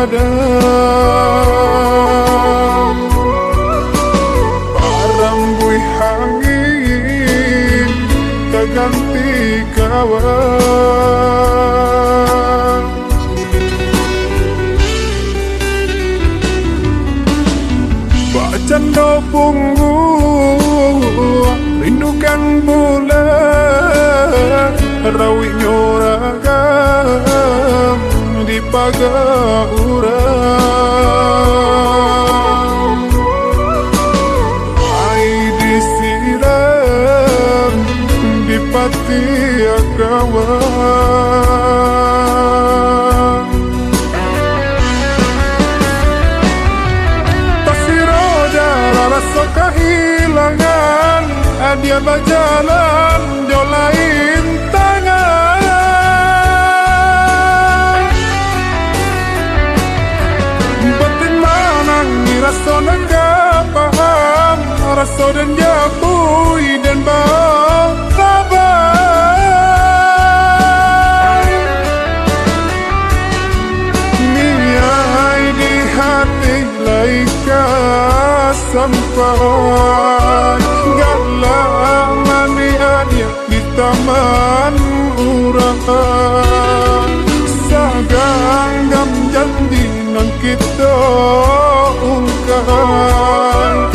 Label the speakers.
Speaker 1: tiada. Parambui angin tak ganti kawan. Bacando punggung rindukan bulan, rawi nyoragam di pagaurang. Air disiram di pati kawan. Rasa kehilangan, dia berjalan jauh lain tangan. Batin manang ni rasa nangga paham, rasa dan jabui dan bersabar. Niai di hati laika sampai galangan dia di taman urang. Saganggam janji nang kita ungkap,